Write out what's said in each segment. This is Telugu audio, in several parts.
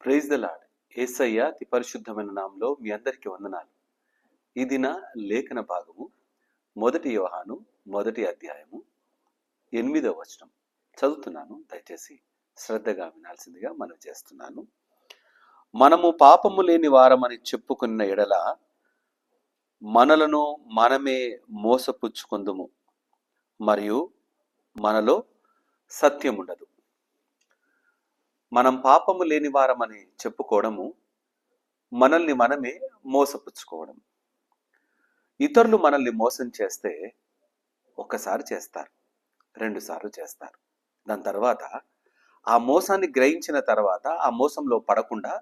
Praise the lord. యేసయ్య అతి పరిశుద్ధమైన నామంలో మీ అందరికీ వందనాలు. ఈ దిన లేఖన భాగము 1 యోహాను 1 అధ్యాయము 8వ వచనం చదువుతున్నాను. దయచేసి శ్రద్ధగా వినాల్సిందిగా మనవి చేస్తున్నాను. మనము పాపము లేని వారమని చెప్పుకున్న ఎడల మనలను మనమే మోసపుచ్చుకొందుము, మరియు మనలో సత్యముండదు. మనం పాపము లేని వారమని చెప్పుకోవడము మనల్ని మనమే మోసపుచ్చుకోవడం. ఇతరులు మనల్ని మోసం చేస్తే ఒక్కసారి చేస్తారు, 2 సార్లు చేస్తారు. దాని తర్వాత ఆ మోసాన్ని గ్రహించిన తర్వాత ఆ మోసంలో పడకుండా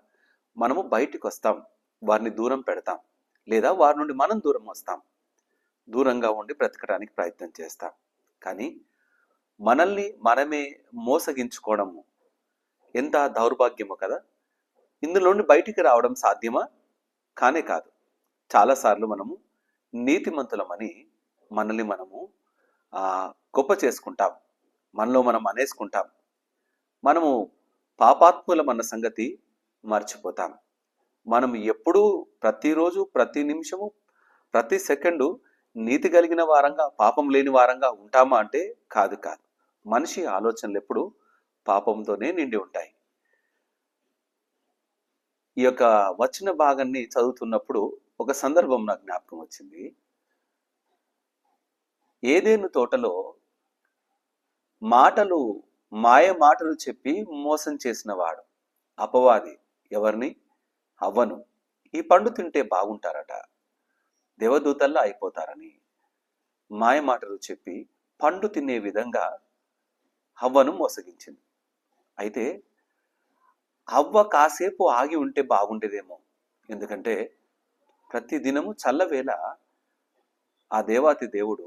మనము బయటికి వస్తాం, వారిని దూరం పెడతాం, లేదా వారి నుండి మనం దూరం వస్తాం, దూరంగా ఉండి బ్రతకడానికి ప్రయత్నం చేస్తాం. కానీ మనల్ని మనమే మోసగించుకోవడము ఎంత దౌర్భాగ్యమో కదా. ఇందులో నుండి బయటికి రావడం సాధ్యమా? కానే కాదు. చాలాసార్లు మనము నీతిమంతులమని మనల్ని మనము గొప్ప చేసుకుంటాం, మనలో మనం అనేసుకుంటాం. మనము పాపాత్ములమన్న సంగతి మర్చిపోతాం. మనం ఎప్పుడూ ప్రతిరోజు, ప్రతి నిమిషము, ప్రతి సెకండు నీతి కలిగిన వారంగా, పాపం లేని వారంగా ఉంటామా అంటే కాదు. మనిషి ఆలోచనలు ఎప్పుడు పాపంతోనే నిండి ఉంటాయి. ఈ యొక్క వచన భాగాన్ని చదువుతున్నప్పుడు ఒక సందర్భం నాకు జ్ఞాపకం వచ్చింది. ఏదేను తోటలో మాయ మాటలు చెప్పి మోసం చేసిన వాడు అపవాది. ఎవరిని? హవ్వను. ఈ పండు తింటే బాగుంటారట, దేవదూతల్లా అయిపోతారని మాయ మాటలు చెప్పి పండు తినే విధంగా హవ్వను మోసగించింది. అయితే హవ్వ కాసేపు ఆగి ఉంటే బాగుండేదేమో. ఎందుకంటే ప్రతి దినము చల్లవేళ ఆ దేవాతి దేవుడు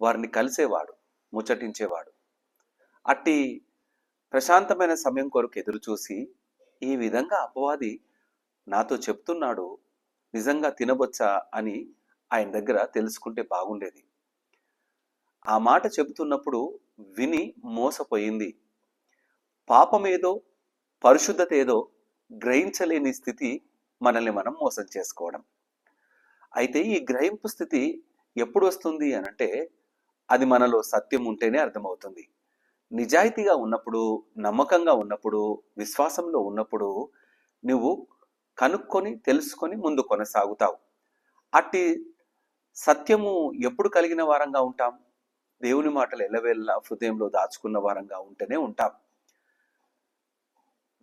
వారిని కలిసేవాడు, ముచ్చటించేవాడు. అట్టి ప్రశాంతమైన సమయం కొరకు ఎదురు చూసి ఈ విధంగా అపవాది నాతో చెప్తున్నాడు, నిజంగా తినవచ్చా అని ఆయన దగ్గర తెలుసుకుంటే బాగుండేది. ఆ మాట చెబుతున్నప్పుడు విని మోసపోయింది. పాపమేదో పరిశుద్ధత ఏదో గ్రహించలేని స్థితి మనల్ని మనం మోసం చేసుకోవడం. అయితే ఈ గ్రహింపు స్థితి ఎప్పుడు వస్తుంది అనంటే అది మనలో సత్యం ఉంటేనే అర్థమవుతుంది. నిజాయితీగా ఉన్నప్పుడు, నమ్మకంగా ఉన్నప్పుడు, విశ్వాసంలో ఉన్నప్పుడు నువ్వు కనుక్కొని తెలుసుకొని ముందు కొనసాగుతావు. అట్టి సత్యము ఎప్పుడు కలిగిన వారంగా ఉంటాం? దేవుని మాటలు ఎల్లవేళలా హృదయంలో దాచుకున్న వారంగా ఉంటేనే ఉంటాం.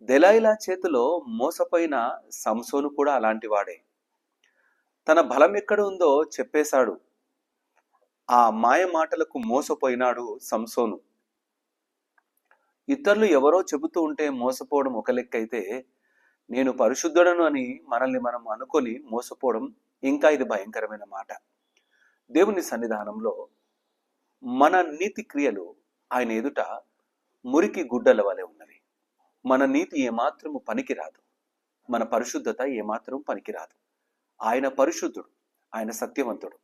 దెలైలా చేతిలో మోసపోయిన సంసోను కూడా అలాంటి వాడే. తన బలం ఎక్కడ ఉందో చెప్పేశాడు. ఆ మాయ మాటలకు మోసపోయినాడు సంసోను. ఇతరులు ఎవరో చెబుతూ ఉంటే మోసపోవడం ఒక లెక్క అయితే, నేను పరిశుద్ధుడను అని మనల్ని మనం అనుకొని మోసపోవడం ఇంకా ఇది భయంకరమైన మాట. దేవుని సన్నిధానంలో మన నీతి క్రియలు ఆయన ఎదుట మురికి గుడ్డల వలె ఉన్నవి. మన నీతి ఏమాత్రము పనికిరాదు, మన పరిశుద్ధత ఏమాత్రం పనికిరాదు. ఆయన పరిశుద్ధుడు, ఆయన సత్యవంతుడు.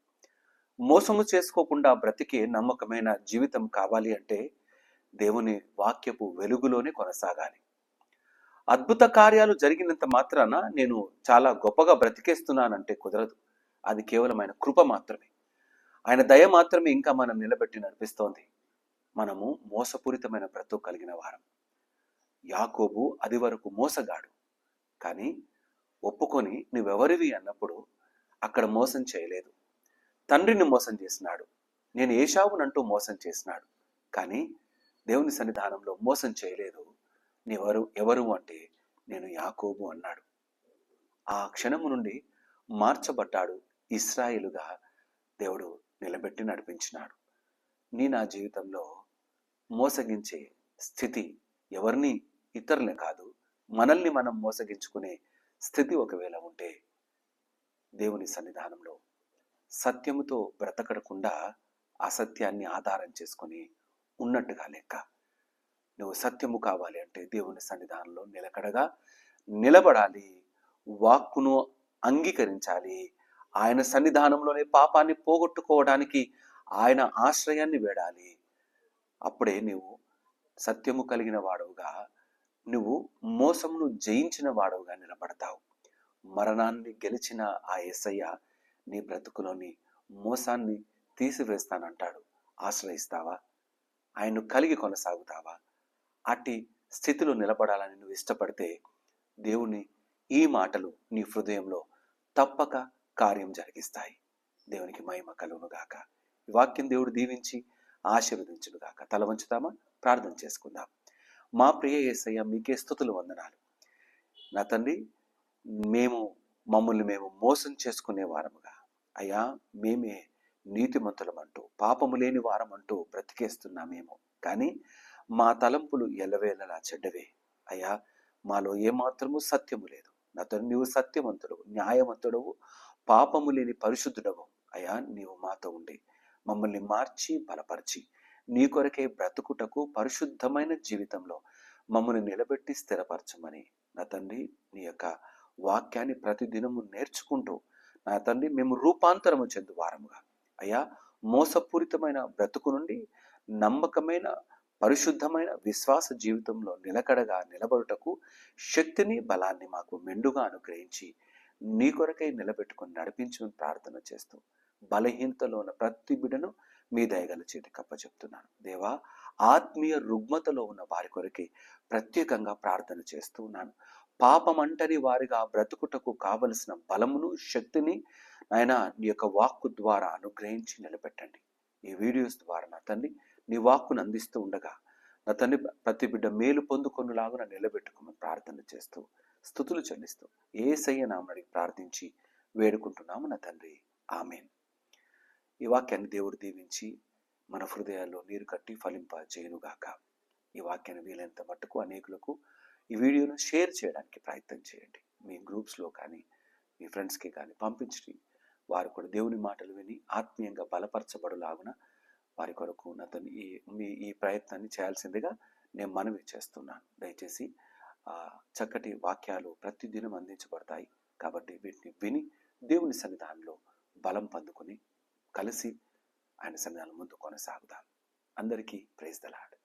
మోసము చేసుకోకుండా బ్రతికే నమ్మకమైన జీవితం కావాలి అంటే దేవుని వాక్యపు వెలుగులోనే కొనసాగాలి. అద్భుత కార్యాలు జరిగినంత మాత్రాన నేను చాలా గొప్పగా బ్రతికేస్తున్నానంటే కుదరదు. అది కేవలం ఆయన కృప మాత్రమే, ఆయన దయ మాత్రమే ఇంకా మనం నిలబెట్టి నడిపిస్తోంది. మనము మోసపూరితమైన బ్రతుకు కలిగిన వారం. యాకోబు అది వరకు మోసగాడు, కానీ ఒప్పుకొని నువ్వెవరివి అన్నప్పుడు అక్కడ మోసం చేయలేదు. తండ్రిని మోసం చేసినాడు, నేను ఏశావునంటూ మోసం చేసినాడు, కానీ దేవుని సన్నిధానంలో మోసం చేయలేదు. ఎవరు అంటే నేను యాకోబు అన్నాడు. ఆ క్షణము నుండి మార్చబడ్డాడు, ఇశ్రాయేలుగా దేవుడు నిలబెట్టి నడిపించినాడు. నా జీవితంలో మోసగించే స్థితి ఎవరిని, ఇతరులే కాదు, మనల్ని మనం మోసగించుకునే స్థితి ఒకవేళ ఉంటే దేవుని సన్నిధానంలో సత్యముతో బ్రతకడకుండా అసత్యాన్ని ఆధారం చేసుకొని ఉన్నట్టుగా లెక్క. నువ్వు సత్యము కావాలి అంటే దేవుని సన్నిధానంలో నిలకడగా నిలబడాలి, వాక్కును అంగీకరించాలి. ఆయన సన్నిధానంలోనే పాపాన్ని పోగొట్టుకోవడానికి ఆయన ఆశ్రయాన్ని వేడాలి. అప్పుడే నువ్వు సత్యము కలిగిన వాడుగా నువ్వు మోసమును జయించిన వాడవుగా నిలబడతావు. మరణాన్ని గెలిచిన ఆ యేసయ్య నీ బ్రతుకులోని మోసాన్ని తీసివేస్తానంటాడు. ఆశ్రయిస్తావా? ఆయన్ను కలిగి కొనసాగుతావా? అట్టి స్థితిలో నిలబడాలని నువ్వు ఇష్టపడితే దేవుని ఈ మాటలు నీ హృదయంలో తప్పక కార్యం జరిగిస్తాయి. దేవునికి మహిమ కలుగునుగాక. ఈ వాక్యం దేవుడు దీవించి ఆశీర్వదించునుగాక. తల వంచుతామా? ప్రార్థన చేసుకుందాం. మా ప్రియ యేసయ్య, మీకే స్తుతులు వందనాలు. నా తండ్రి, మమ్మల్ని మేము మోసం చేసుకునే వారముగా, అయ్యా మేమే నీతిమంతులమంటూ పాపము లేని వారమంటూ బ్రతికేస్తున్నామేమో, కానీ మా తలంపులు ఎల్లవేళలా చెడ్డవే. అయ్యా, మాలో ఏమాత్రము సత్యము లేదు. నా తండ్రి, నీవు సత్యవంతుడు, న్యాయవంతుడవు, పాపము లేని పరిశుద్ధుడవు. అయ్యా, నీవు మాతో ఉండి మమ్మల్ని మార్చి బలపరిచి నీ కొరకే బ్రతుకుటకు పరిశుద్ధమైన జీవితంలో మమ్మల్ని నిలబెట్టి స్థిరపరచమని నా తండ్రి, నీ యొక్క వాక్యాన్ని ప్రతిదినము నేర్చుకుంటూ నా తండ్రి మేము రూపాంతరము చెందు వారముగా, అయ్యా మోసపూరితమైన బ్రతుకు నుండి నమ్మకమైన పరిశుద్ధమైన విశ్వాస జీవితంలో నిలకడగా నిలబడుటకు శక్తిని బలాన్ని మాకు మెండుగా అనుగ్రహించి నీ కొరకై నిలబెట్టుకుని నడిపించమని ప్రార్థన చేస్తూ బలహీనతలో ఉన్న ప్రతి బిడ్డను మీ దయగల చేతి కప్పచెప్తున్నాను. దేవా, ఆత్మీయ రుగ్మతలో ఉన్న వారి కొరకే ప్రత్యేకంగా ప్రార్థన చేస్తూ ఉన్నాను. పాపమంటని వారిగా బ్రతుకుటకు కావలసిన బలమును శక్తిని ఆయన నీ యొక్క వాక్కు ద్వారా అనుగ్రహించి నిలబెట్టండి. ఈ వీడియోస్ ద్వారా నా తండ్రి నీ వాక్కును అందిస్తూ ఉండగా నా తండ్రి ప్రతి బిడ్డ మేలు పొందుకొనులాగా నిలబెట్టుకోమని ప్రార్థన చేస్తూ స్తుతులు చెల్లిస్తూ యేసయ్య నామమున ప్రార్థించి వేడుకుంటున్నాము నా తండ్రి. ఆమేన్. ఈ వాక్యాన్ని దేవుడు దీవించి మన హృదయాల్లో నీరు కట్టి ఫలింప చేయనుగాక. ఈ వాక్యాన్ని వీలైనంత మట్టుకు అనేకులకు ఈ వీడియోను షేర్ చేయడానికి ప్రయత్నం చేయండి. మీ గ్రూప్స్లో కానీ మీ ఫ్రెండ్స్కి కానీ పంపించి వారు కూడా దేవుని మాటలు విని ఆత్మీయంగా బలపరచబడులాగున వారి కొరకు నాతోని ఈ ప్రయత్నాన్ని చేయాల్సిందిగా నేను మనవి చేస్తున్నాను. దయచేసి చక్కటి వాక్యాలు ప్రతిదినం అందించబడతాయి కాబట్టి వీటిని విని దేవుని సన్నిధానంలో బలం పొందుకొని కలిసి ఆయన సన్నిధానం ముందు కొనసాగుదాం. అందరికీ ప్రైజ్ ది లార్డ్.